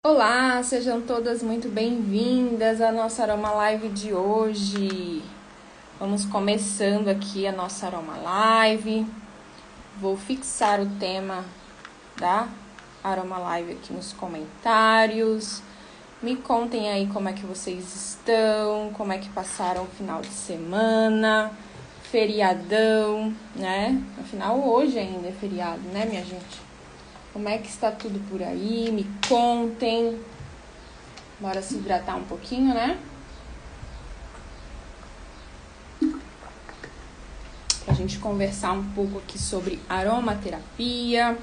Olá, sejam todas muito bem-vindas à nossa Aroma Live de hoje. Vamos começando aqui a nossa Aroma Live. Vou fixar o tema da Aroma Live aqui nos comentários. Me contem aí como é que vocês estão, como é que passaram o final de semana, feriadão, né? Afinal, hoje ainda é feriado, né, minha gente? Como é que está tudo por aí? Me contem. Bora se hidratar um pouquinho, né? Pra gente conversar um pouco aqui sobre aromaterapia.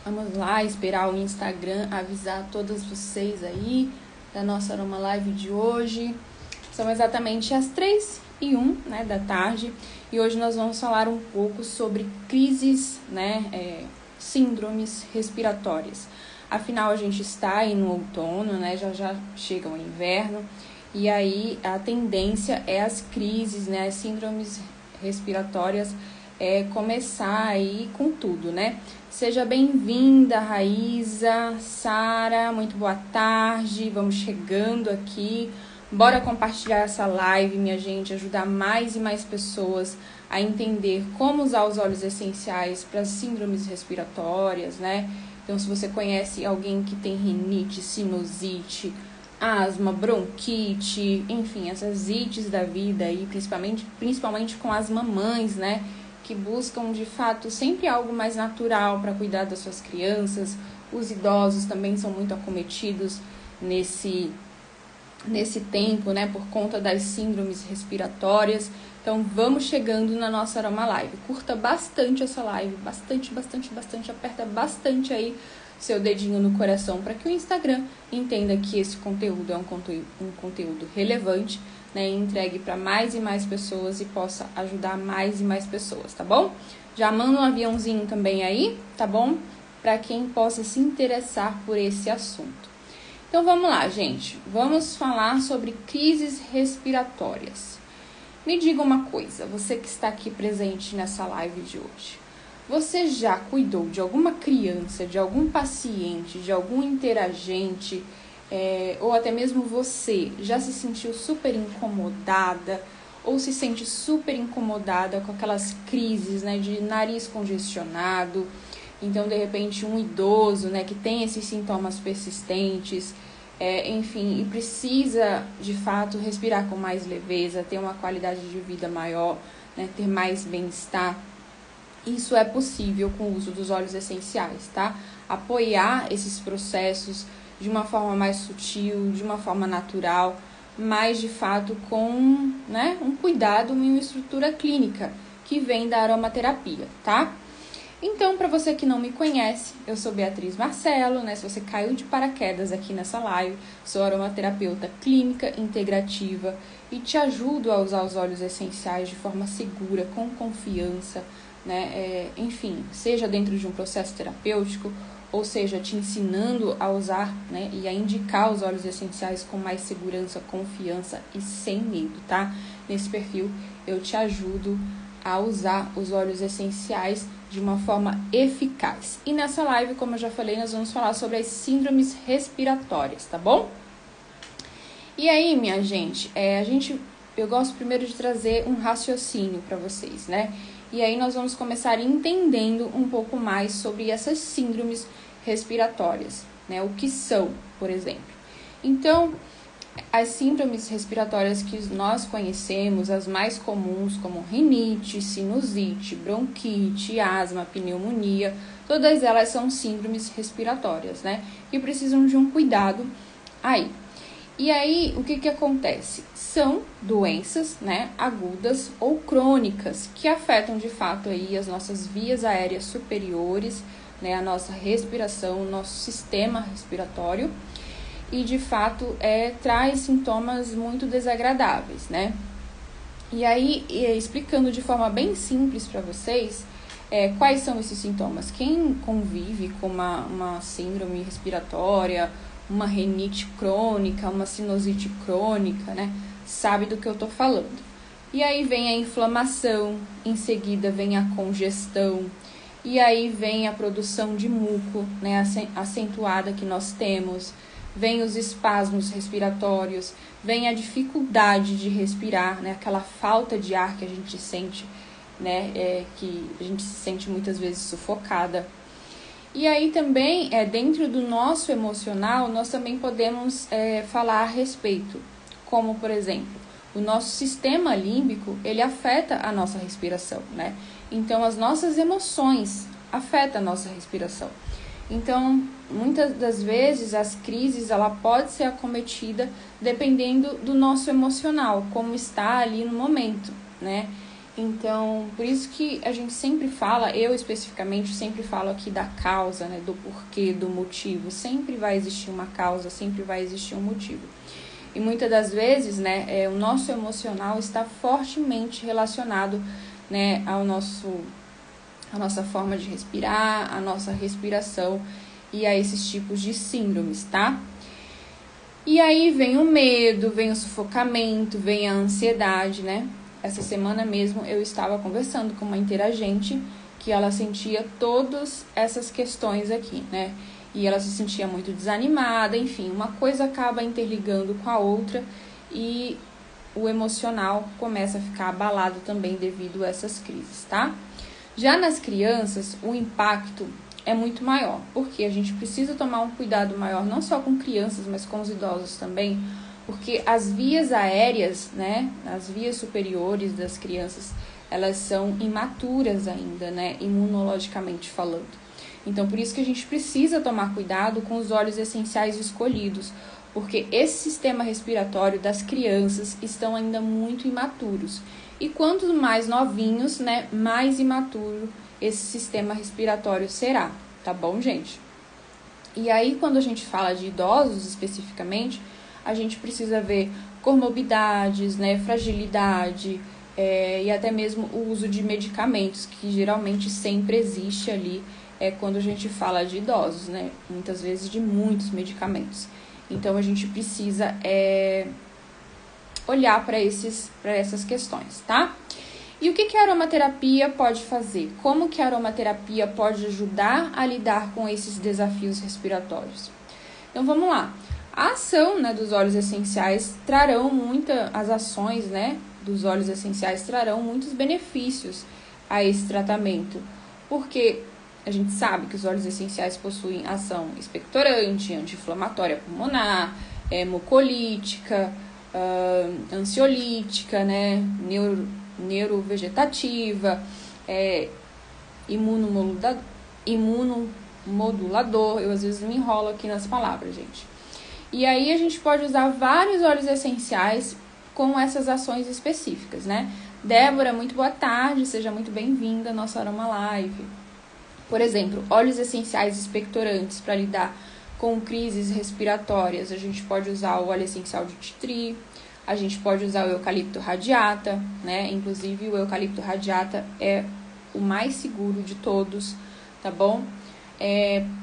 Vamos lá, esperar o Instagram avisar todas vocês aí da nossa Aroma Live de hoje. São exatamente as 3h01, né, da tarde. E hoje nós vamos falar um pouco sobre crises, né, síndromes respiratórias. Afinal, a gente está aí no outono, né? Já chega o inverno. E aí, a tendência é as crises, né? As síndromes respiratórias começar aí com tudo, né? Seja bem-vinda, Raíza, Sara, muito boa tarde. Vamos chegando aqui. Bora compartilhar essa live, minha gente, ajudar mais e mais pessoas a entender como usar os óleos essenciais para síndromes respiratórias, né? Então, se você conhece alguém que tem rinite, sinusite, asma, bronquite, enfim, essas ites da vida aí, principalmente com as mamães, né? Que buscam, de fato, sempre algo mais natural para cuidar das suas crianças. Os idosos também são muito acometidos nesse tempo, né, por conta das síndromes respiratórias. Então, vamos chegando na nossa Aroma Live. Curta bastante essa live, bastante, aperta bastante aí seu dedinho no coração para que o Instagram entenda que esse conteúdo é um conteúdo relevante, né, e entregue para mais e mais pessoas e possa ajudar mais e mais pessoas, tá bom? Já manda um aviãozinho também aí, tá bom? Para quem possa se interessar por esse assunto. Então, vamos lá, gente. Vamos falar sobre crises respiratórias. Me diga uma coisa, você que está aqui presente nessa live de hoje. Você já cuidou de alguma criança, de algum paciente, de algum interagente, ou até mesmo você já se sentiu super incomodada ou se sente super incomodada com aquelas crises, né, de nariz congestionado? Então, de repente, um idoso, né, que tem esses sintomas persistentes, enfim, e precisa, de fato, respirar com mais leveza, ter uma qualidade de vida maior, né, ter mais bem-estar. Isso é possível com o uso dos óleos essenciais, tá? Apoiar esses processos de uma forma mais sutil, de uma forma natural, mas, de fato, com, né, um cuidado e uma estrutura clínica que vem da aromaterapia, tá? Então, para você que não me conhece, eu sou Beatriz Marcelo, né? Se você caiu de paraquedas aqui nessa live, sou aromaterapeuta clínica integrativa e te ajudo a usar os óleos essenciais de forma segura, com confiança, né? Enfim, seja dentro de um processo terapêutico, ou seja, te ensinando a usar, né, e a indicar os óleos essenciais com mais segurança, confiança e sem medo, tá? Nesse perfil, eu te ajudo a usar os óleos essenciais de uma forma eficaz. E nessa live, como eu já falei, nós vamos falar sobre as síndromes respiratórias, tá bom? E aí, minha gente, eu gosto primeiro de trazer um raciocínio para vocês, né? E aí nós vamos começar entendendo um pouco mais sobre essas síndromes respiratórias, né? O que são, por exemplo. Então, as síndromes respiratórias que nós conhecemos, as mais comuns, como rinite, sinusite, bronquite, asma, pneumonia, todas elas são síndromes respiratórias, né? Que precisam de um cuidado aí. E aí, o que acontece? São doenças, né, agudas ou crônicas que afetam, de fato, aí as nossas vias aéreas superiores, né, a nossa respiração, o nosso sistema respiratório. E, de fato, traz sintomas muito desagradáveis, né? E aí, explicando de forma bem simples para vocês, quais são esses sintomas? Quem convive com uma síndrome respiratória, uma rinite crônica, uma sinusite crônica, né? Sabe do que eu tô falando. E aí vem a inflamação, em seguida vem a congestão, e aí vem a produção de muco, né, acentuada que nós temos, vem os espasmos respiratórios, vem a dificuldade de respirar, né, aquela falta de ar que a gente sente, né, que a gente se sente muitas vezes sufocada. E aí também, dentro do nosso emocional, nós também podemos falar a respeito, como por exemplo, o nosso sistema límbico, ele afeta a nossa respiração, né? Então, as nossas emoções afetam a nossa respiração. Então, muitas das vezes, as crises, ela pode ser acometida dependendo do nosso emocional, como está ali no momento, né? Então, por isso que a gente sempre fala, eu especificamente sempre falo aqui da causa, né? Do porquê, do motivo. Sempre vai existir uma causa, sempre vai existir um motivo. E muitas das vezes, né, o nosso emocional está fortemente relacionado, né, à nossa forma de respirar, à nossa respiração e a esses tipos de síndromes, tá? E aí vem o medo, vem o sufocamento, vem a ansiedade, né? Essa semana mesmo eu estava conversando com uma interagente que ela sentia todas essas questões aqui, né? E ela se sentia muito desanimada, enfim, uma coisa acaba interligando com a outra e o emocional começa a ficar abalado também devido a essas crises, tá? Já nas crianças, o impacto é muito maior, porque a gente precisa tomar um cuidado maior, não só com crianças, mas com os idosos também, porque as vias aéreas, né, as vias superiores das crianças, elas são imaturas ainda, né, imunologicamente falando. Então, por isso que a gente precisa tomar cuidado com os óleos essenciais escolhidos, porque esse sistema respiratório das crianças estão ainda muito imaturos. E quanto mais novinhos, né, mais imaturo esse sistema respiratório será, tá bom, gente? E aí, quando a gente fala de idosos especificamente, a gente precisa ver comorbidades, né, fragilidade, e até mesmo o uso de medicamentos, que geralmente sempre existe ali, quando a gente fala de idosos, né? Muitas vezes de muitos medicamentos. Então, a gente precisa olhar para essas questões, tá? E o que a aromaterapia pode fazer? Como que a aromaterapia pode ajudar a lidar com esses desafios respiratórios? Então, vamos lá. A ação, né, dos óleos essenciais as ações, né, dos óleos essenciais trarão muitos benefícios a esse tratamento, porque a gente sabe que os óleos essenciais possuem ação expectorante, anti-inflamatória pulmonar, mucolítica, ansiolítica, né, neurovegetativa, imunomodulador. Eu às vezes me enrolo aqui nas palavras, gente. E aí a gente pode usar vários óleos essenciais com essas ações específicas, né? Débora, muito boa tarde, seja muito bem-vinda à nossa Aroma Live. Por exemplo, óleos essenciais expectorantes para lidar com crises respiratórias. A gente pode usar o óleo essencial de tea tree, a gente pode usar o eucalipto radiata, né? Inclusive, o eucalipto radiata é o mais seguro de todos, tá bom?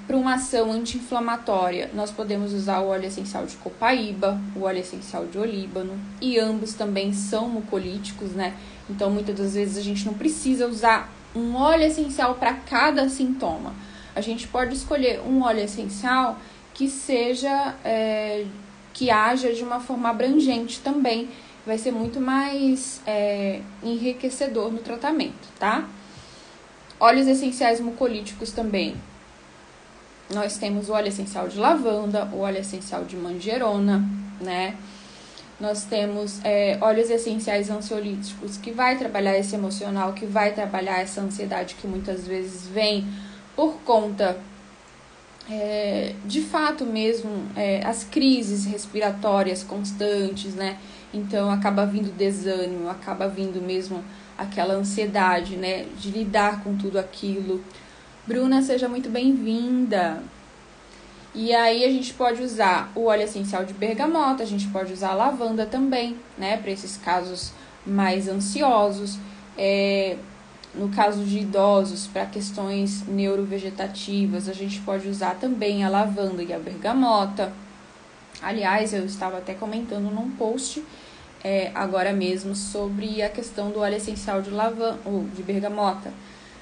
Para uma ação anti-inflamatória, nós podemos usar o óleo essencial de copaíba, o óleo essencial de olíbano, e ambos também são mucolíticos, né? Então, muitas das vezes a gente não precisa usar um óleo essencial para cada sintoma. A gente pode escolher um óleo essencial que seja, que haja de uma forma abrangente também. Vai ser muito mais enriquecedor no tratamento, tá? Óleos essenciais mucolíticos também. Nós temos o óleo essencial de lavanda, o óleo essencial de manjerona, né? Nós temos óleos essenciais ansiolíticos, que vai trabalhar esse emocional, que vai trabalhar essa ansiedade que muitas vezes vem por conta, de fato mesmo, as crises respiratórias constantes, né? Então, acaba vindo desânimo, acaba vindo mesmo aquela ansiedade, né? De lidar com tudo aquilo. Bruna, seja muito bem-vinda. E aí a gente pode usar o óleo essencial de bergamota, a gente pode usar a lavanda também, né, para esses casos mais ansiosos. No caso de idosos, para questões neurovegetativas, a gente pode usar também a lavanda e a bergamota. Aliás, eu estava até comentando num post agora mesmo sobre a questão do óleo essencial de bergamota.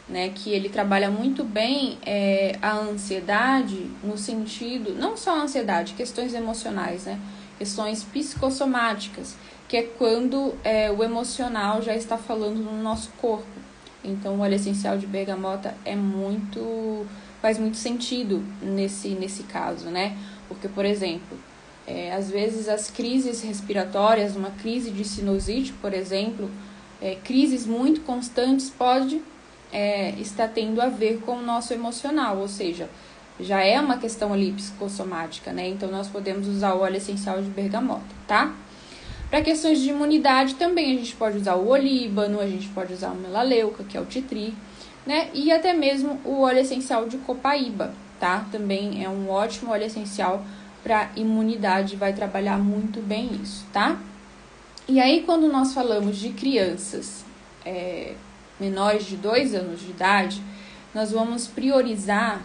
né, que ele trabalha muito bem a ansiedade no sentido, não só a ansiedade, questões emocionais, né, questões psicossomáticas, que é quando o emocional já está falando no nosso corpo. Então, o óleo essencial de bergamota faz muito sentido nesse caso, né? Porque, por exemplo, às vezes as crises respiratórias, uma crise de sinusite, por exemplo, crises muito constantes pode estar tendo a ver com o nosso emocional, ou seja, já é uma questão ali psicossomática, né? Então, nós podemos usar o óleo essencial de bergamota, tá? Para questões de imunidade, também a gente pode usar o olíbano, a gente pode usar o melaleuca, que é o titri, né? E até mesmo o óleo essencial de copaíba, tá? Também é um ótimo óleo essencial para imunidade, vai trabalhar muito bem isso, tá? E aí, quando nós falamos de crianças menores de 2 anos de idade, nós vamos priorizar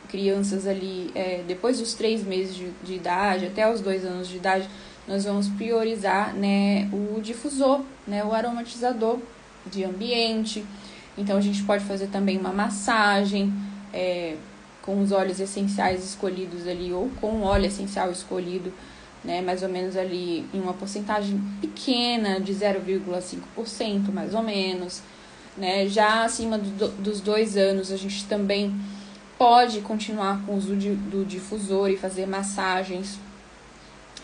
crianças ali, depois dos 3 meses de idade, até os 2 anos de idade, nós vamos priorizar, né, o difusor, né, o aromatizador de ambiente. Então, a gente pode fazer também uma massagem com os óleos essenciais escolhidos ali, ou com o óleo essencial escolhido, né, mais ou menos ali em uma porcentagem pequena, de 0,5%, mais ou menos. Né? Já acima dos 2 anos, a gente também pode continuar com o uso do difusor e fazer massagens.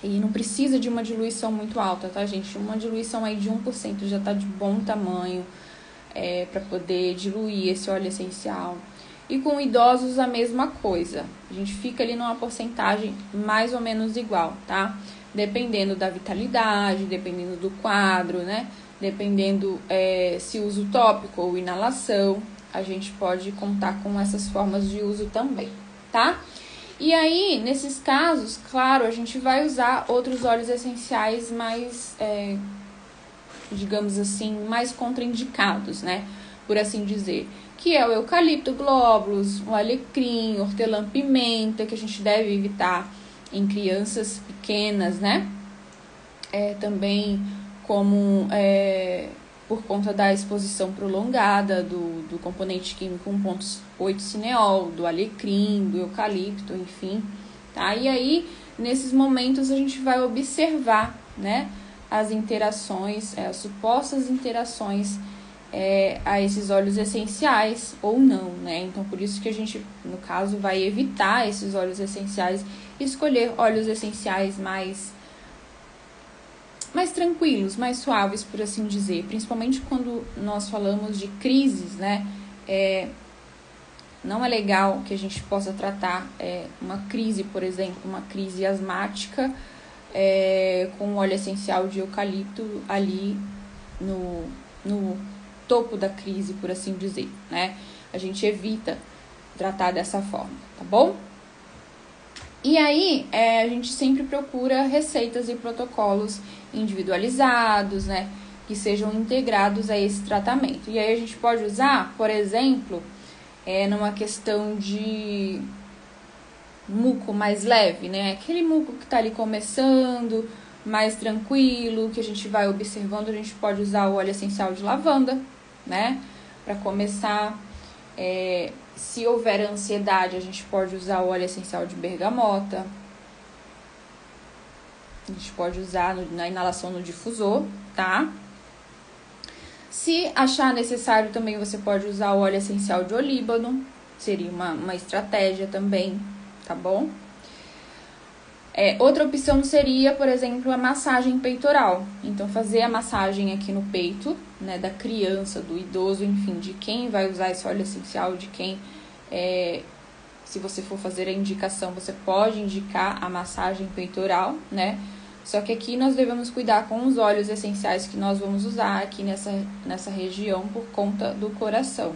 E não precisa de uma diluição muito alta, tá, gente? Uma diluição aí de 1% já tá de bom tamanho para poder diluir esse óleo essencial. E com idosos a mesma coisa. A gente fica ali numa porcentagem mais ou menos igual, tá? Dependendo da vitalidade, dependendo do quadro, né? Dependendo se uso tópico ou inalação, a gente pode contar com essas formas de uso também, tá? E aí, nesses casos, claro, a gente vai usar outros óleos essenciais mais, digamos assim, mais contraindicados, né? Por assim dizer. Que é o eucalipto glóbulos, o alecrim, hortelã-pimenta, que a gente deve evitar em crianças pequenas, né? Também como por conta da exposição prolongada do componente químico 1,8-cineol, do alecrim, do eucalipto, enfim. Tá? E aí, nesses momentos, a gente vai observar, né, as interações, as supostas interações a esses óleos essenciais ou não, né? Então, por isso que a gente, no caso, vai evitar esses óleos essenciais e escolher óleos essenciais mais tranquilos, mais suaves, por assim dizer. Principalmente quando nós falamos de crises, né? Não é legal que a gente possa tratar uma crise, por exemplo, uma crise asmática com óleo essencial de eucalipto ali no topo da crise, por assim dizer, né? A gente evita tratar dessa forma, tá bom? E aí, a gente sempre procura receitas e protocolos individualizados, né? Que sejam integrados a esse tratamento. E aí a gente pode usar, por exemplo, numa questão de muco mais leve, né? Aquele muco que tá ali começando, mais tranquilo, que a gente vai observando, a gente pode usar o óleo essencial de lavanda, né? Para começar, se houver ansiedade, a gente pode usar o óleo essencial de bergamota. A gente pode usar na inalação no difusor, tá? Se achar necessário também, você pode usar o óleo essencial de olíbano. Seria uma estratégia também, tá bom? Outra opção seria, por exemplo, a massagem peitoral. Então, fazer a massagem aqui no peito, né, da criança, do idoso, enfim, de quem vai usar esse óleo essencial, de quem, se você for fazer a indicação, você pode indicar a massagem peitoral, né? Só que aqui nós devemos cuidar com os óleos essenciais que nós vamos usar aqui nessa região por conta do coração,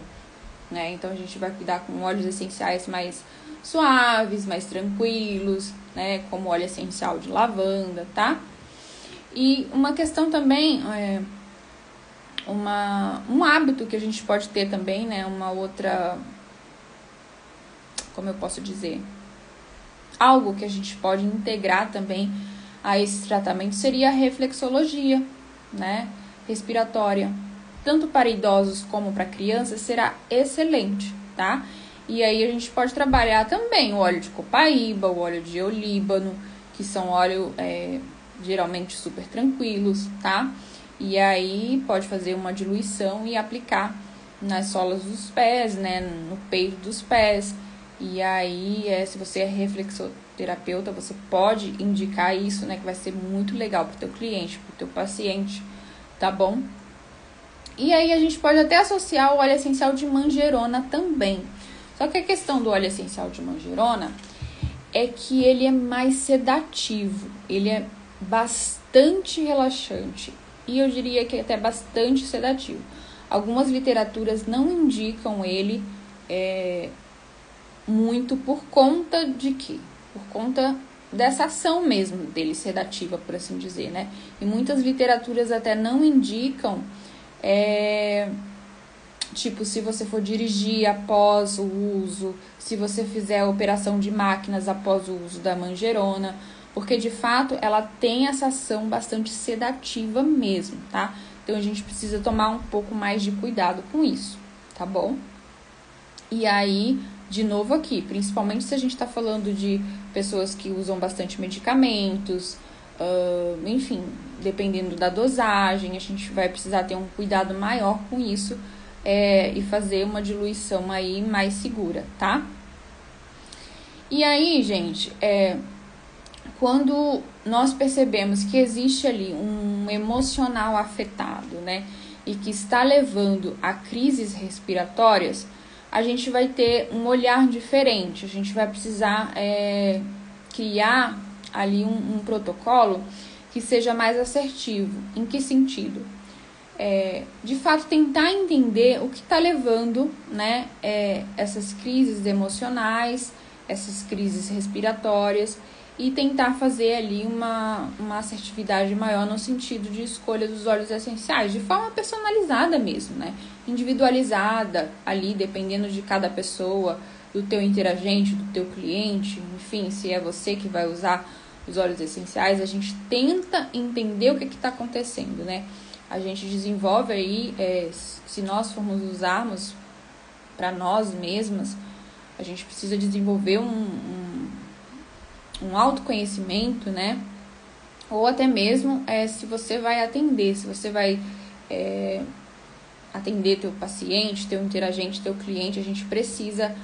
né? Então, a gente vai cuidar com óleos essenciais mais suaves, mais tranquilos, né? Como óleo essencial de lavanda, tá? E uma questão também, um hábito que a gente pode ter também, né? Uma outra, como eu posso dizer? Algo que a gente pode integrar também a esse tratamento seria a reflexologia, né? Respiratória. tanto para idosos como para crianças, será excelente, tá? E aí a gente pode trabalhar também o óleo de copaíba, o óleo de olíbano, que são óleos geralmente super tranquilos, tá? E aí pode fazer uma diluição e aplicar nas solas dos pés, né, no peito dos pés. E aí, se você é reflexoterapeuta, você pode indicar isso, né, que vai ser muito legal pro teu cliente, pro teu paciente, tá bom? E aí a gente pode até associar o óleo essencial de manjerona também. Só que a questão do óleo essencial de manjerona é que ele é mais sedativo, ele é bastante relaxante e eu diria que até bastante sedativo. Algumas literaturas não indicam ele muito por conta de quê? Por conta dessa ação mesmo dele, sedativa, por assim dizer, né? E muitas literaturas até não indicam, tipo, se você for dirigir após o uso, se você fizer a operação de máquinas após o uso da manjerona, porque de fato ela tem essa ação bastante sedativa mesmo, tá? Então a gente precisa tomar um pouco mais de cuidado com isso, tá bom? E aí, de novo aqui, principalmente se a gente tá falando de pessoas que usam bastante medicamentos, enfim, dependendo da dosagem, a gente vai precisar ter um cuidado maior com isso e fazer uma diluição aí mais segura, tá? E aí, gente, quando nós percebemos que existe ali um emocional afetado, né, e que está levando a crises respiratórias, a gente vai ter um olhar diferente, a gente vai precisar criar ali um protocolo que seja mais assertivo. Em que sentido? De fato, tentar entender o que está levando, né, essas crises emocionais, essas crises respiratórias, e tentar fazer ali uma assertividade maior no sentido de escolha dos óleos essenciais, de forma personalizada mesmo, né? Individualizada ali, dependendo de cada pessoa, do teu interagente, do teu cliente, enfim, se é você que vai usar os óleos essenciais, a gente tenta entender o que está acontecendo, né? A gente desenvolve aí, se nós formos usarmos para nós mesmas, a gente precisa desenvolver um autoconhecimento, né? Ou até mesmo se você vai atender, se você vai atender teu paciente, teu interagente, teu cliente, a gente precisa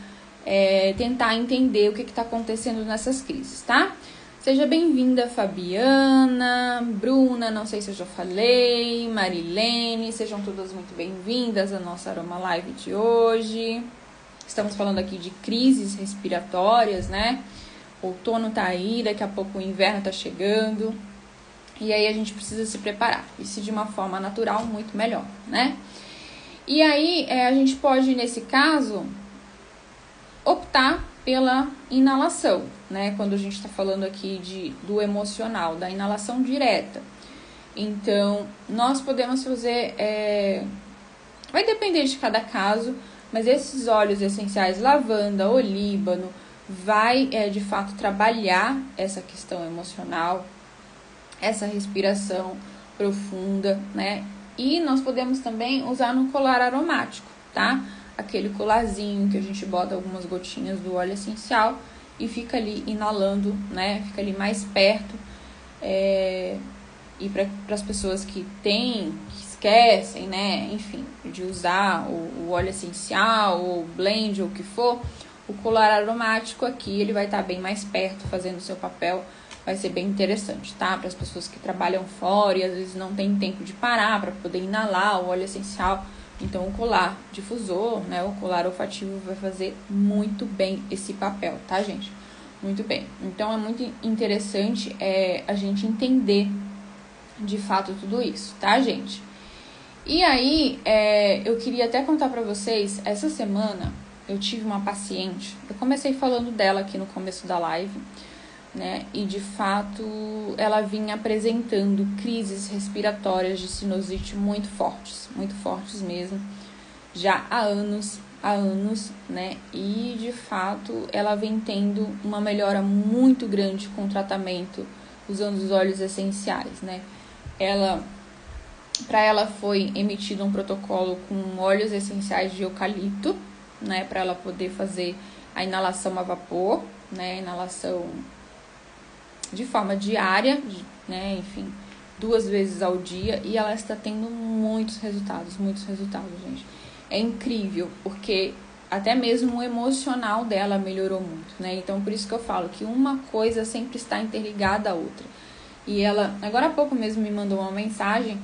tentar entender o que está acontecendo nessas crises, tá? Seja bem-vinda, Fabiana, Bruna, não sei se eu já falei, Marilene, sejam todas muito bem-vindas à nossa Aroma Live de hoje. Estamos falando aqui de crises respiratórias, né? Outono tá aí, daqui a pouco o inverno tá chegando. E aí a gente precisa se preparar. Isso de uma forma natural, muito melhor, né? E aí a gente pode, nesse caso, optar pela inalação, né? Quando a gente está falando aqui do emocional, da inalação direta. Então, nós podemos fazer... vai depender de cada caso, mas esses óleos essenciais, lavanda, olíbano, vai, de fato, trabalhar essa questão emocional, essa respiração profunda, né? E nós podemos também usar no colar aromático, tá? Aquele colarzinho que a gente bota algumas gotinhas do óleo essencial e fica ali inalando, né? Fica ali mais perto. E para as pessoas que esquecem, né? Enfim, de usar o óleo essencial, ou blend, ou o que for, o colar aromático aqui, ele vai estar bem mais perto, fazendo o seu papel, vai ser bem interessante, tá? Para as pessoas que trabalham fora e às vezes não tem tempo de parar para poder inalar o óleo essencial. Então, o colar difusor, né, o colar olfativo vai fazer muito bem esse papel, tá, gente? Muito bem. Então, é muito interessante a gente entender, de fato, tudo isso, tá, gente? E aí, eu queria até contar pra vocês, essa semana eu tive uma paciente, eu comecei falando dela aqui no começo da live, né? E de fato ela vinha apresentando crises respiratórias de sinusite muito fortes mesmo, já há anos, né? E de fato ela vem tendo uma melhora muito grande com o tratamento usando os óleos essenciais, né? Ela Para ela foi emitido um protocolo com óleos essenciais de eucalipto, né, para ela poder fazer a inalação a vapor, né, inalação de forma diária, né, enfim, 2 vezes ao dia, e ela está tendo muitos resultados, gente. É incrível, porque até mesmo o emocional dela melhorou muito, né? Então, por isso que eu falo que uma coisa sempre está interligada à outra. E ela, agora há pouco mesmo, me mandou uma mensagem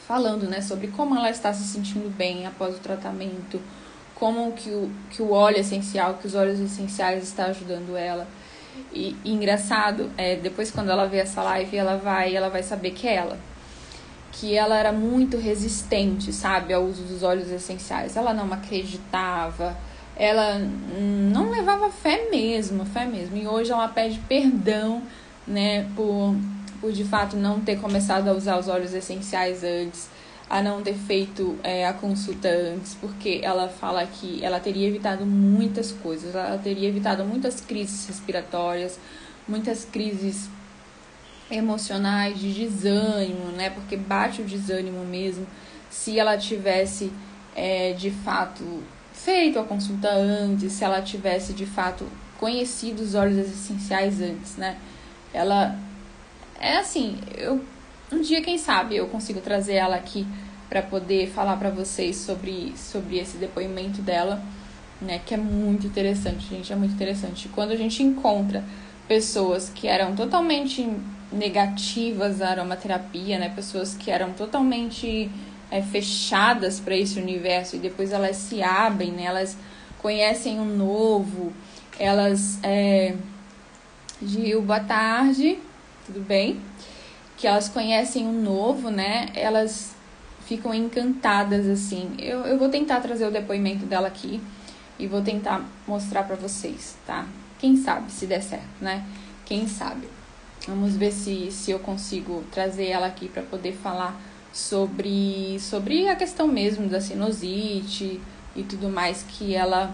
falando, né, sobre como ela está se sentindo bem após o tratamento, como que o óleo essencial, que os óleos essenciais estão ajudando ela. E engraçado, depois quando ela vê essa live, ela vai saber que é ela. Que ela era muito resistente, sabe, ao uso dos óleos essenciais. Ela não acreditava, ela não levava fé mesmo. E hoje ela pede perdão, né, por de fato não ter começado a usar os óleos essenciais antes, a não ter feito a consulta antes, porque ela fala que ela teria evitado muitas coisas, ela teria evitado muitas crises respiratórias, muitas crises emocionais, de desânimo, né? Porque bate o desânimo mesmo, se ela tivesse de fato feito a consulta antes, se ela tivesse de fato conhecido os óleos essenciais antes, né? Ela é assim, um dia, quem sabe, eu consigo trazer ela aqui para poder falar para vocês sobre esse depoimento dela, né? Que é muito interessante, gente, é muito interessante. Quando a gente encontra pessoas que eram totalmente negativas à aromaterapia, né? Pessoas que eram totalmente fechadas para esse universo, e depois elas se abrem, né? Elas conhecem o novo, elas... Gil, boa tarde, tudo bem? Que elas conhecem o novo, né? Elas ficam encantadas, assim. Eu vou tentar trazer o depoimento dela aqui e vou tentar mostrar pra vocês, tá? Quem sabe se der certo, né? Quem sabe? Vamos ver se eu consigo trazer ela aqui pra poder falar sobre a questão mesmo da sinusite e tudo mais que ela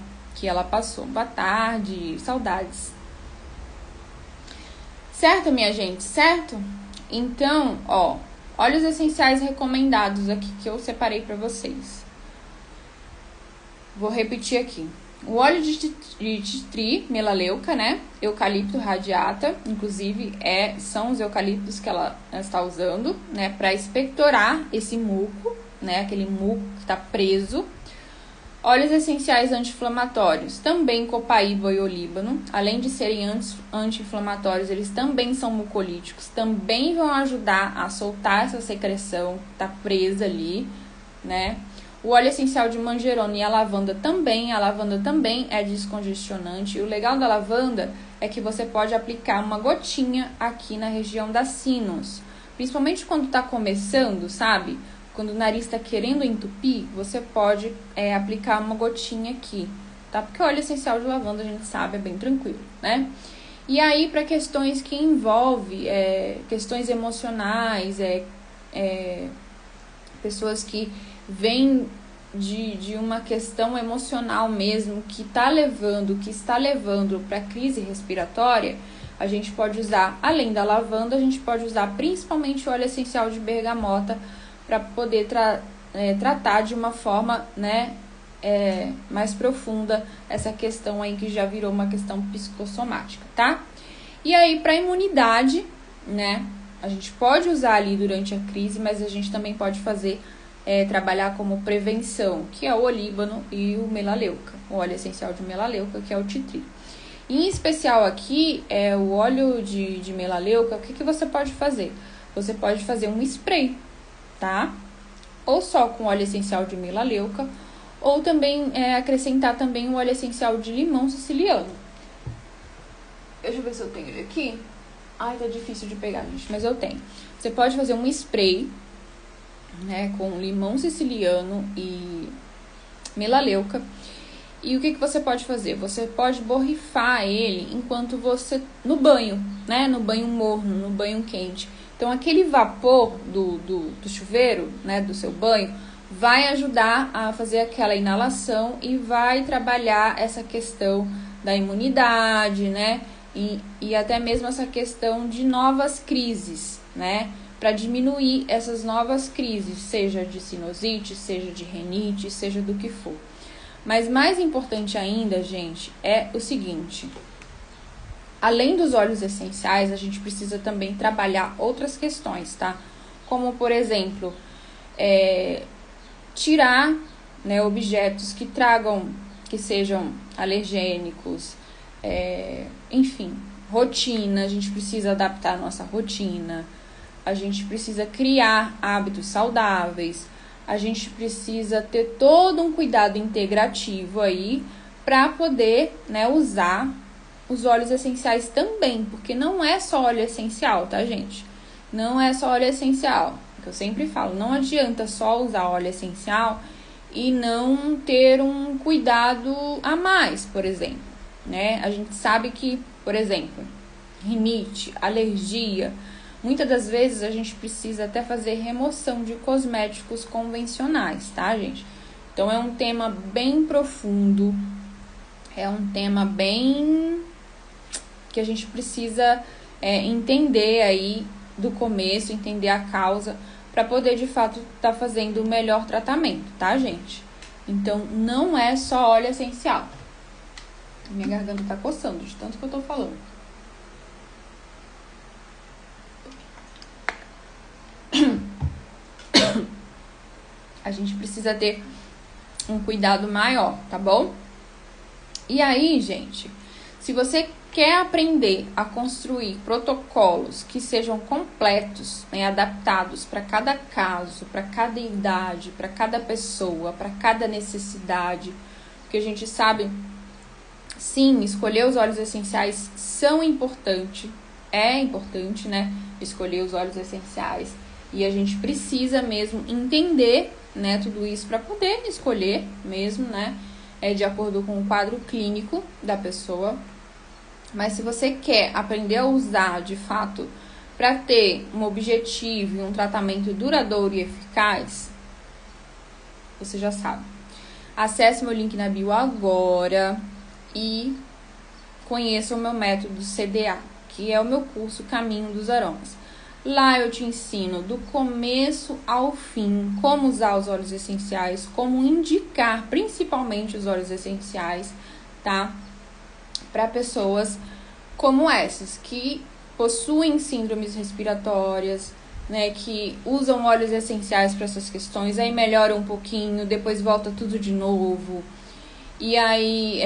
passou. Boa tarde, saudades. Certo, minha gente? Certo? Então, óleos essenciais recomendados aqui que eu separei para vocês. Vou repetir aqui. O óleo de titri, melaleuca, né? Eucalipto radiata, inclusive são os eucaliptos que ela está usando, né? Para expectorar esse muco, né? Aquele muco que está preso. Óleos essenciais anti-inflamatórios, também copaíba e olíbano, além de serem anti-inflamatórios, eles também são mucolíticos, também vão ajudar a soltar essa secreção que está presa ali, né? O óleo essencial de manjerona e a lavanda também é descongestionante. E o legal da lavanda é que você pode aplicar uma gotinha aqui na região da sinus, principalmente quando está começando, sabe? Quando o nariz está querendo entupir, você pode aplicar uma gotinha aqui, tá? Porque o óleo essencial de lavanda, a gente sabe, é bem tranquilo, né? E aí, para questões que envolvem questões emocionais, pessoas que vêm de uma questão emocional mesmo, que está levando para crise respiratória, a gente pode usar, além da lavanda, a gente pode usar principalmente o óleo essencial de bergamota, para poder tratar de uma forma, né, mais profunda essa questão aí que já virou uma questão psicossomática, tá? E aí, para imunidade, né, a gente pode usar ali durante a crise, mas a gente também pode trabalhar como prevenção, que é o olíbano e o melaleuca, o óleo essencial de melaleuca, que é o titri. Em especial aqui, o óleo de melaleuca, o que você pode fazer? Você pode fazer um spray, tá? Ou só com óleo essencial de melaleuca, ou também acrescentar também o óleo essencial de limão siciliano. Deixa eu ver se eu tenho ele aqui. Ai, tá difícil de pegar, gente, mas eu tenho. Você pode fazer um spray, né, com limão siciliano e melaleuca. E o que você pode fazer? Você pode borrifar ele enquanto você... no banho, né? No banho morno, no banho quente. Então, aquele vapor do chuveiro, né, do seu banho, vai ajudar a fazer aquela inalação e vai trabalhar essa questão da imunidade, né? E até mesmo essa questão de novas crises, né? para diminuir essas novas crises, seja de sinusite, seja de rinite, seja do que for. Mas mais importante ainda, gente, é o seguinte: além dos óleos essenciais, a gente precisa também trabalhar outras questões, tá? Como, por exemplo, tirar, né, objetos que sejam alergênicos, enfim, rotina. A gente precisa adaptar a nossa rotina, a gente precisa criar hábitos saudáveis, a gente precisa ter todo um cuidado integrativo aí para poder, né, usar os óleos essenciais também, porque não é só óleo essencial, tá, gente? Não é só óleo essencial. Que eu sempre falo, não adianta só usar óleo essencial e não ter um cuidado a mais, por exemplo, né? A gente sabe que, por exemplo, rinite, alergia, muitas das vezes a gente precisa até fazer remoção de cosméticos convencionais, tá, gente? Então é um tema bem profundo, é um tema bem que a gente precisa entender aí do começo, entender a causa, para poder de fato estar fazendo o melhor tratamento, tá, gente? Então não é só óleo essencial. Minha garganta tá coçando de tanto que eu tô falando. A gente precisa ter um cuidado maior, tá bom? E aí, gente, se você quer aprender a construir protocolos que sejam completos, né, adaptados para cada caso, para cada idade, para cada pessoa, para cada necessidade, porque a gente sabe, sim, escolher os óleos essenciais são importante, é importante, né, escolher os óleos essenciais, e a gente precisa mesmo entender, né, tudo isso para poder escolher mesmo, né, de acordo com o quadro clínico da pessoa. Mas se você quer aprender a usar de fato para ter um objetivo e um tratamento duradouro e eficaz, você já sabe. Acesse meu link na bio agora e conheça o meu método CDA, que é o meu curso Caminho dos Aromas. Lá eu te ensino do começo ao fim como usar os óleos essenciais, como indicar principalmente os óleos essenciais, tá? Para pessoas como essas, que possuem síndromes respiratórias, né, que usam óleos essenciais para essas questões, aí melhora um pouquinho, depois volta tudo de novo, e aí,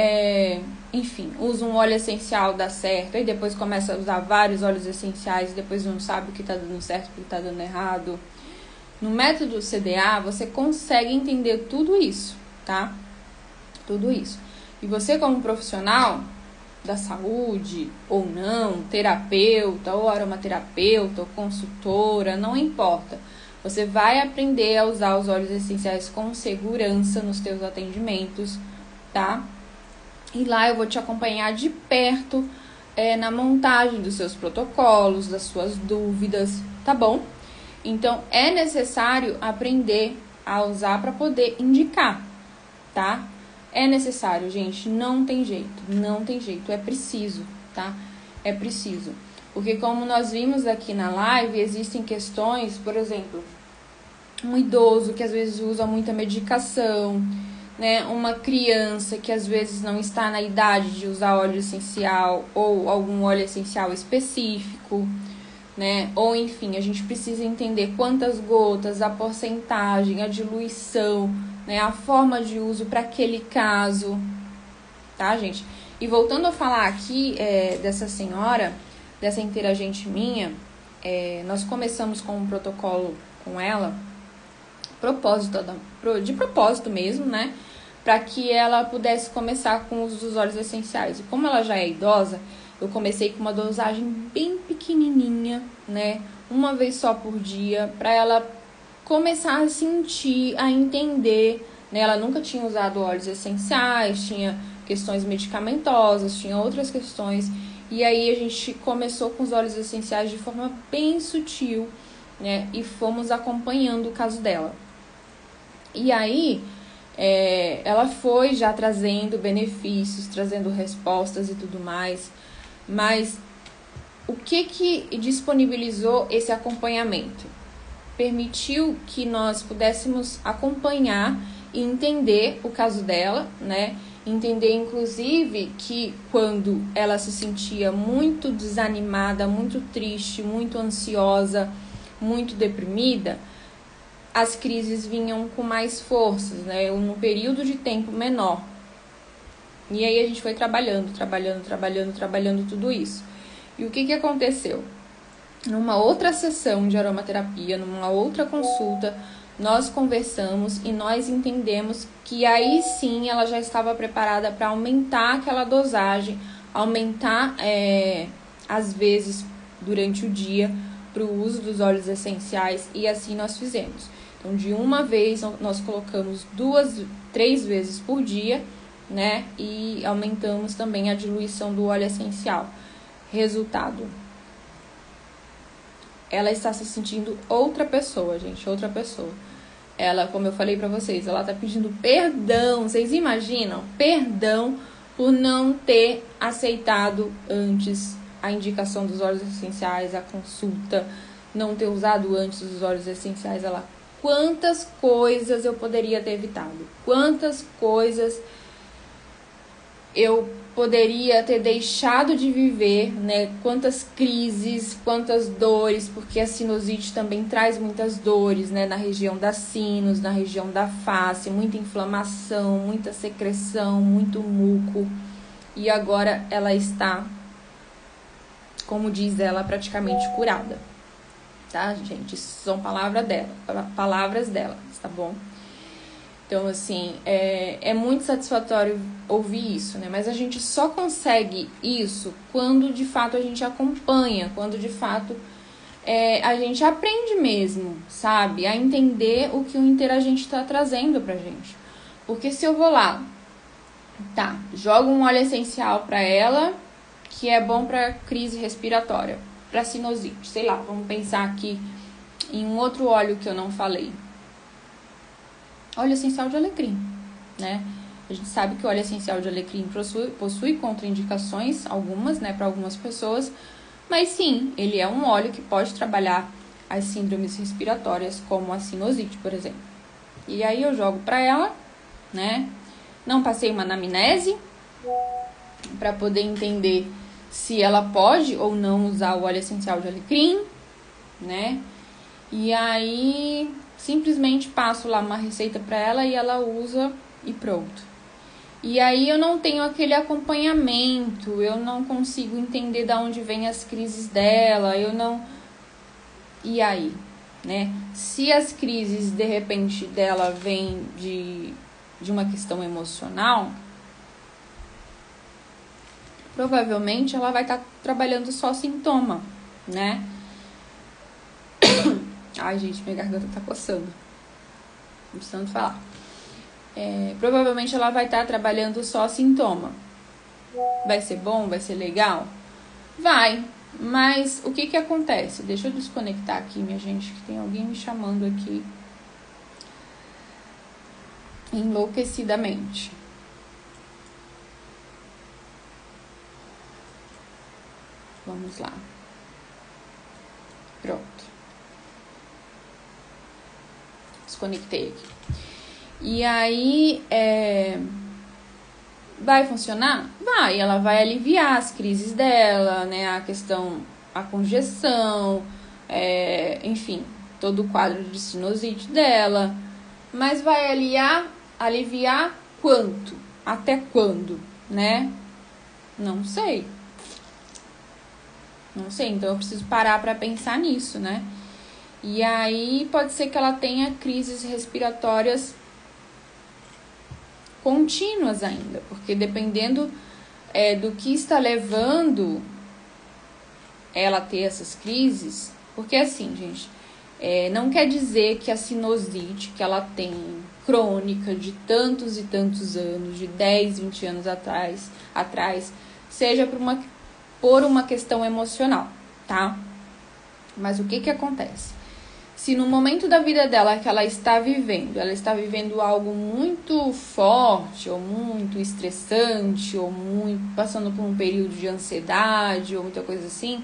enfim, usa um óleo essencial, dá certo, aí depois começa a usar vários óleos essenciais, e depois não sabe o que tá dando certo, o que tá dando errado. No método CDA, você consegue entender tudo isso, tá? Tudo isso. E você, como profissional da saúde, ou não, terapeuta, ou aromaterapeuta, ou consultora, não importa. Você vai aprender a usar os óleos essenciais com segurança nos teus atendimentos, tá? E lá eu vou te acompanhar de perto na montagem dos seus protocolos, das suas dúvidas, tá bom? Então, é necessário aprender a usar para poder indicar, tá? É necessário, gente, não tem jeito, é preciso, tá? É preciso. Porque como nós vimos aqui na live, existem questões, por exemplo, um idoso que às vezes usa muita medicação, né? Uma criança que às vezes não está na idade de usar óleo essencial ou algum óleo essencial específico, né? Ou enfim, a gente precisa entender quantas gotas, a porcentagem, a diluição, né, a forma de uso para aquele caso, tá, gente? E voltando a falar aqui dessa senhora, dessa interagente minha, nós começamos com um protocolo com ela, de propósito mesmo, né, para que ela pudesse começar com o uso dos óleos essenciais. E como ela já é idosa, eu comecei com uma dosagem bem pequenininha, né, uma vez só por dia, para ela começar a sentir, a entender, né? Ela nunca tinha usado óleos essenciais, tinha questões medicamentosas, tinha outras questões, e aí a gente começou com os óleos essenciais de forma bem sutil, né? E fomos acompanhando o caso dela. E aí, ela foi já trazendo benefícios, trazendo respostas e tudo mais, mas o que disponibilizou esse acompanhamento? Permitiu que nós pudéssemos acompanhar e entender o caso dela, né? Entender, inclusive, que quando ela se sentia muito desanimada, muito triste, muito ansiosa, muito deprimida, as crises vinham com mais forças, né? Num período de tempo menor. E aí a gente foi trabalhando tudo isso. E o que aconteceu? Numa outra sessão de aromaterapia, numa outra consulta, nós conversamos e nós entendemos que aí sim ela já estava preparada para aumentar aquela dosagem, aumentar às vezes durante o dia para o uso dos óleos essenciais, e assim nós fizemos. Então, de uma vez nós colocamos 2, 3 vezes por dia, né? E aumentamos também a diluição do óleo essencial. Resultado: ela está se sentindo outra pessoa, gente, outra pessoa. Ela, como eu falei pra vocês, ela tá pedindo perdão. Vocês imaginam? Perdão por não ter aceitado antes a indicação dos óleos essenciais, a consulta, não ter usado antes os óleos essenciais. Ela, quantas coisas eu poderia ter evitado? Quantas coisas eu poderia ter deixado de viver, né? Quantas crises, quantas dores, porque a sinusite também traz muitas dores, né? Na região da sinus, na região da face, muita inflamação, muita secreção, muito muco. E agora ela está, como diz ela, praticamente curada, tá, gente? Isso são palavras dela, tá bom? Então, assim, é muito satisfatório ouvir isso, né? Mas a gente só consegue isso quando, de fato, a gente acompanha, quando, de fato, a gente aprende mesmo, sabe? A entender o que o interagente está trazendo pra gente. Porque se eu vou lá, tá, jogo um óleo essencial pra ela, que é bom pra crise respiratória, pra sinusite, sei lá, vamos pensar aqui em um outro óleo que eu não falei. Óleo essencial de alecrim, né? A gente sabe que o óleo essencial de alecrim possui contraindicações, algumas, né, para algumas pessoas, mas sim, ele é um óleo que pode trabalhar as síndromes respiratórias, como a sinusite, por exemplo. E aí eu jogo para ela, né? Não passei uma anamnese para poder entender se ela pode ou não usar o óleo essencial de alecrim, né? E aí simplesmente passo lá uma receita para ela e ela usa e pronto. E aí eu não tenho aquele acompanhamento, eu não consigo entender de onde vem as crises dela, eu não... E aí, né? Se as crises, de repente, dela vêm de uma questão emocional, provavelmente ela vai estar trabalhando só sintoma, né? Ai, gente, minha garganta tá coçando. Não sei tanto falar. Provavelmente ela vai estar trabalhando só sintoma. Vai ser bom? Vai ser legal? Vai. Mas o que acontece? Deixa eu desconectar aqui, minha gente, que tem alguém me chamando aqui enlouquecidamente. Vamos lá. Pronto. Desconectei aqui. E aí, vai funcionar? Vai. Ela vai aliviar as crises dela, né? A congestão, enfim, todo o quadro de sinusite dela. Mas vai aliviar quanto? Até quando, né? Não sei. Não sei, então eu preciso parar para pensar nisso, né? E aí pode ser que ela tenha crises respiratórias contínuas ainda, porque dependendo do que está levando ela a ter essas crises, porque assim, gente, não quer dizer que a sinusite que ela tem crônica de tantos e tantos anos, de 10, 20 anos atrás seja por uma questão emocional, tá? Mas o que acontece? Se no momento da vida dela que ela está vivendo algo muito forte, ou muito estressante, ou muito passando por um período de ansiedade, ou muita coisa assim,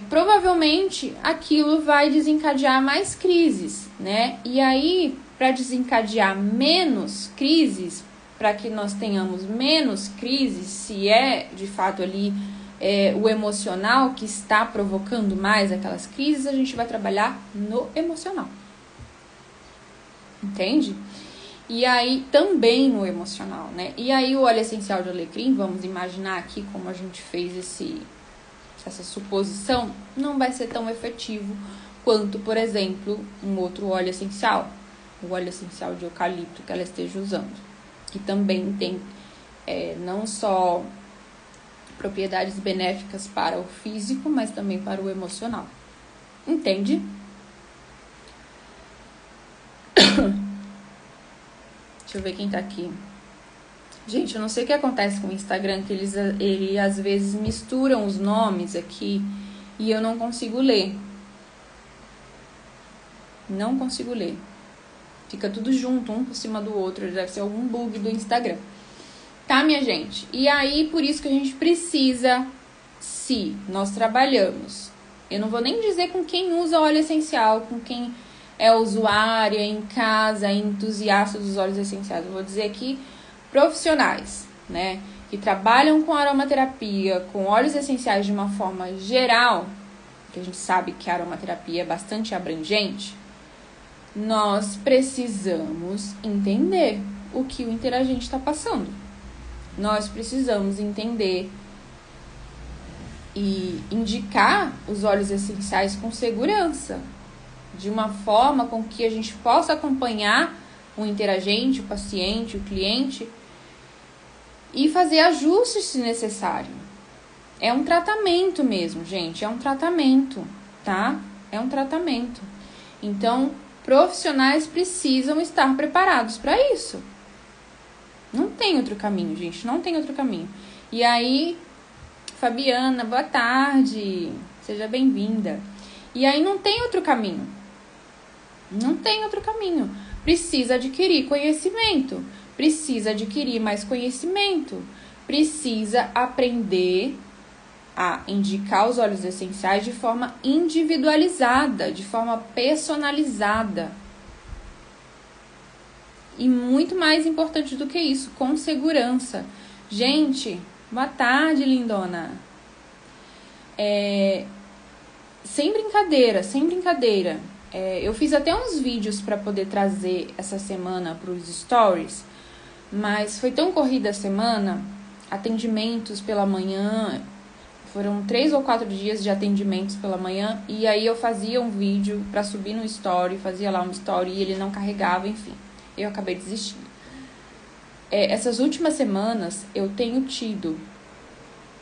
provavelmente aquilo vai desencadear mais crises, né? E aí, para desencadear menos crises, para que nós tenhamos menos crises, se é de fato ali o emocional que está provocando mais aquelas crises, a gente vai trabalhar no emocional. Entende? E aí, também no emocional, né? E aí, o óleo essencial de alecrim, vamos imaginar aqui como a gente fez essa suposição, não vai ser tão efetivo quanto, por exemplo, um outro óleo essencial, o óleo essencial de eucalipto que ela esteja usando, que também tem não só propriedades benéficas para o físico, mas também para o emocional. Entende? Deixa eu ver quem tá aqui. Gente, eu não sei o que acontece com o Instagram, que ele às vezes misturam os nomes aqui e eu não consigo ler. Não consigo ler. Fica tudo junto, um por cima do outro. Deve ser algum bug do Instagram. Tá, minha gente? E aí, por isso que a gente precisa, se nós trabalhamos, eu não vou nem dizer com quem usa óleo essencial, com quem é usuária em casa, entusiasta dos óleos essenciais. Eu vou dizer aqui profissionais, né, que trabalham com aromaterapia, com óleos essenciais de uma forma geral, que a gente sabe que a aromaterapia é bastante abrangente, nós precisamos entender o que o interagente está passando. Nós precisamos entender e indicar os óleos essenciais com segurança, de uma forma com que a gente possa acompanhar o interagente, o paciente, o cliente e fazer ajustes se necessário. É um tratamento mesmo, gente, é um tratamento, tá? É um tratamento. Então, profissionais precisam estar preparados para isso. Não tem outro caminho, gente, não tem outro caminho. E aí, Fabiana, boa tarde, seja bem-vinda. E aí não tem outro caminho. Não tem outro caminho. Precisa adquirir conhecimento. Precisa adquirir mais conhecimento. Precisa aprender a indicar os óleos essenciais de forma individualizada, de forma personalizada. E muito mais importante do que isso, com segurança. Gente, boa tarde, lindona. Sem brincadeira, sem brincadeira. Eu fiz até uns vídeos para poder trazer essa semana para os stories, mas foi tão corrida a semana, atendimentos pela manhã, foram 3 ou 4 dias de atendimentos pela manhã, e aí eu fazia um vídeo para subir no story, fazia lá um story e ele não carregava, enfim, eu acabei desistindo. Essas últimas semanas eu tenho tido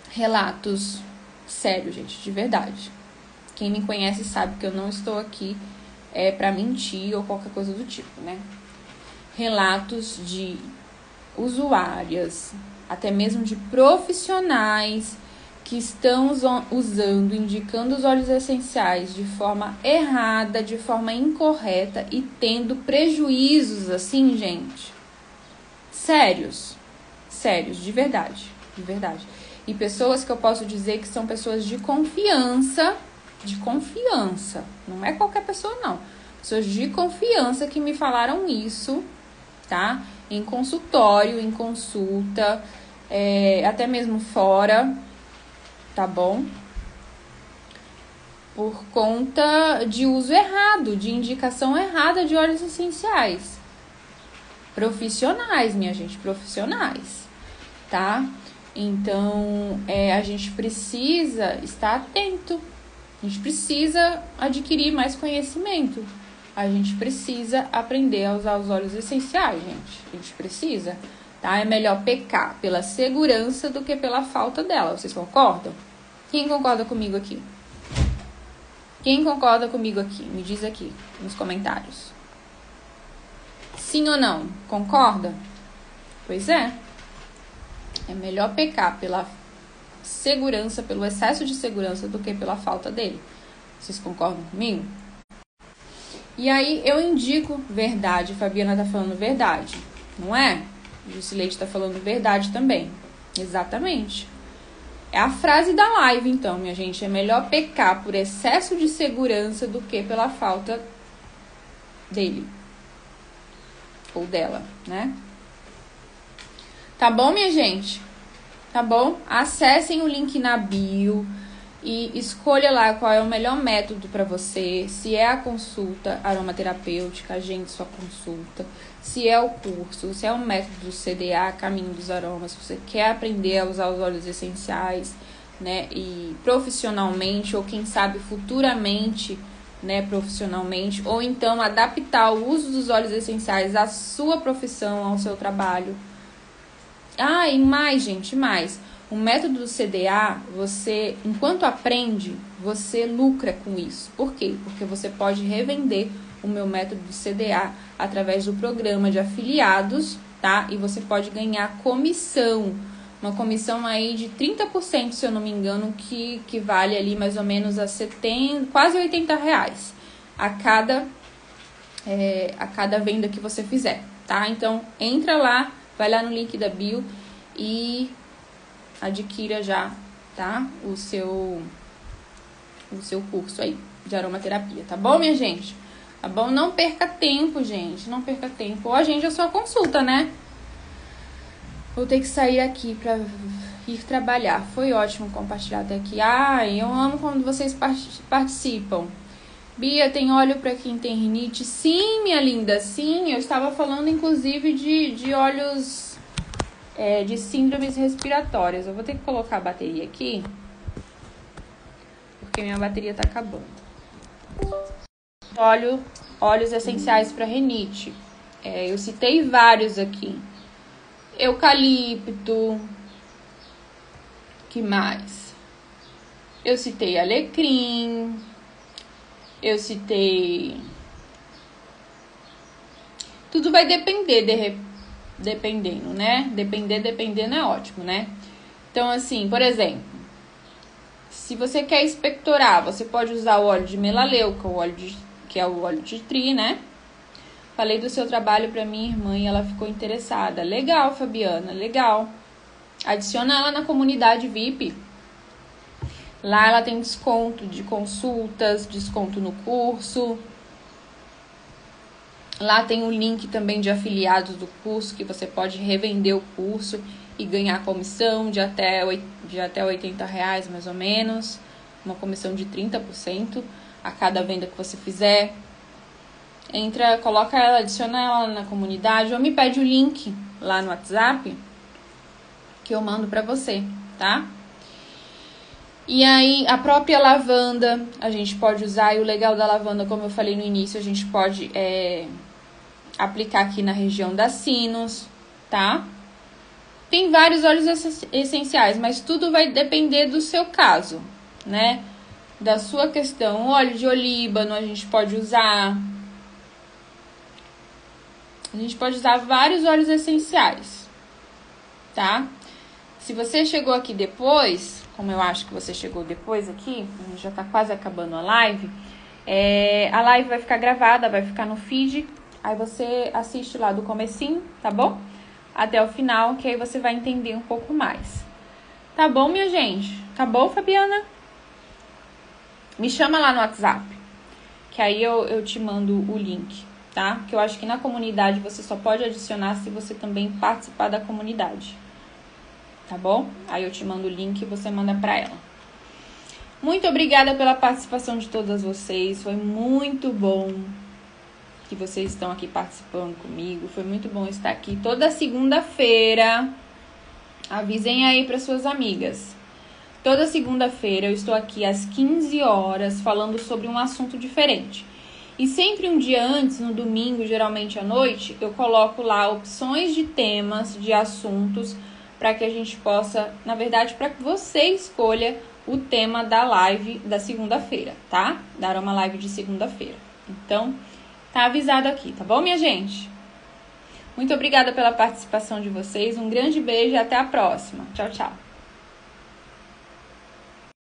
relatos sérios, gente, de verdade. Quem me conhece sabe que eu não estou aqui para mentir ou qualquer coisa do tipo, né? Relatos de usuárias, até mesmo de profissionais que estão usando, indicando os óleos essenciais de forma errada, de forma incorreta e tendo prejuízos assim, gente. Sérios, de verdade, de verdade. E pessoas que eu posso dizer que são pessoas de confiança, não é qualquer pessoa não, pessoas de confiança que me falaram isso, tá? Em consultório, em consulta, até mesmo fora, tá bom? Por conta de uso errado, de indicação errada de óleos essenciais. Profissionais, minha gente, profissionais, tá? Então, a gente precisa estar atento. A gente precisa adquirir mais conhecimento. A gente precisa aprender a usar os óleos essenciais, gente. A gente precisa, tá? É melhor pecar pela segurança do que pela falta dela. Vocês concordam? Quem concorda comigo aqui? Quem concorda comigo aqui? Me diz aqui nos comentários. Sim ou não? Concorda? Pois é. É melhor pecar pela segurança, pelo excesso de segurança, do que pela falta dele. Vocês concordam comigo? E aí eu indico verdade. Fabiana tá falando verdade, não é? Jusileide tá falando verdade também. Exatamente. É a frase da live, então, minha gente. É melhor pecar por excesso de segurança do que pela falta dele. Ou dela, né? Tá bom, minha gente? Tá bom? Acessem o link na bio e escolha lá qual é o melhor método para você. Se é a consulta aromaterapêutica, agende sua consulta. Se é o curso, se é o método do CDA, Caminho dos Aromas, se você quer aprender a usar os óleos essenciais, né, e profissionalmente, ou quem sabe futuramente, né, profissionalmente, ou então adaptar o uso dos óleos essenciais à sua profissão, ao seu trabalho. Ah, e mais, gente, mais. O método do CDA, você, enquanto aprende, você lucra com isso. Por quê? Porque você pode revender o meu método do CDA através do programa de afiliados, tá? E você pode ganhar comissão. Uma comissão aí de 30%, se eu não me engano, que vale ali mais ou menos a 70, quase R$80 a cada venda que você fizer, tá? Então, entra lá, vai lá no link da bio e adquira já, tá? O seu curso aí de aromaterapia, tá bom, minha gente? Tá bom? Não perca tempo, gente. Não perca tempo. Ou agende a sua consulta, né? Vou ter que sair aqui pra ir trabalhar. Foi ótimo compartilhar até aqui. Ai, eu amo quando vocês participam. Bia, tem óleo pra quem tem rinite? Sim, minha linda, sim. Eu estava falando, inclusive, de óleos de síndromes respiratórias. Eu vou ter que colocar a bateria aqui, porque minha bateria tá acabando. Óleos essenciais para rinite. Eu citei vários aqui. Eucalipto. Que mais? Eu citei alecrim. Eu citei... Tudo vai depender, dependendo, né? Dependendo é ótimo, né? Então, assim, por exemplo, se você quer expectorar, você pode usar o óleo de melaleuca, que é o óleo de tri, né? Falei do seu trabalho pra minha irmã e ela ficou interessada. Legal, Fabiana, legal. Adiciona ela na comunidade VIP. Lá ela tem desconto de consultas, desconto no curso. Lá tem o link também de afiliados do curso, que você pode revender o curso e ganhar comissão de até R$80, mais ou menos. Uma comissão de 30% a cada venda que você fizer. Entra, coloca ela, adiciona ela na comunidade ou me pede o link lá no WhatsApp que eu mando pra você, tá? E aí, a própria lavanda, a gente pode usar. E o legal da lavanda, como eu falei no início, a gente pode aplicar aqui na região das sinos, tá? Tem vários óleos essenciais, mas tudo vai depender do seu caso, né? Da sua questão. O óleo de olíbano a gente pode usar. A gente pode usar vários óleos essenciais, tá? Se você chegou aqui depois, como eu acho que você chegou depois aqui, a gente já tá quase acabando a live vai ficar gravada, vai ficar no feed, aí você assiste lá do comecinho, tá bom? Até o final, que aí você vai entender um pouco mais. Tá bom, minha gente? Tá bom, Fabiana? Me chama lá no WhatsApp, que aí eu te mando o link, tá? Que eu acho que na comunidade você só pode adicionar se você também participar da comunidade. Tá bom? Aí eu te mando o link e você manda pra ela. Muito obrigada pela participação de todas vocês. Foi muito bom que vocês estão aqui participando comigo. Foi muito bom estar aqui toda segunda-feira. Avisem aí para suas amigas. Toda segunda-feira eu estou aqui às 15 horas falando sobre um assunto diferente. E sempre um dia antes, no domingo, geralmente à noite, eu coloco lá opções de temas, de assuntos, para que a gente possa, na verdade, para que você escolha o tema da live da segunda-feira, tá? Da Aroma Live de segunda-feira. Então, tá avisado aqui, tá bom, minha gente? Muito obrigada pela participação de vocês, um grande beijo e até a próxima. Tchau, tchau.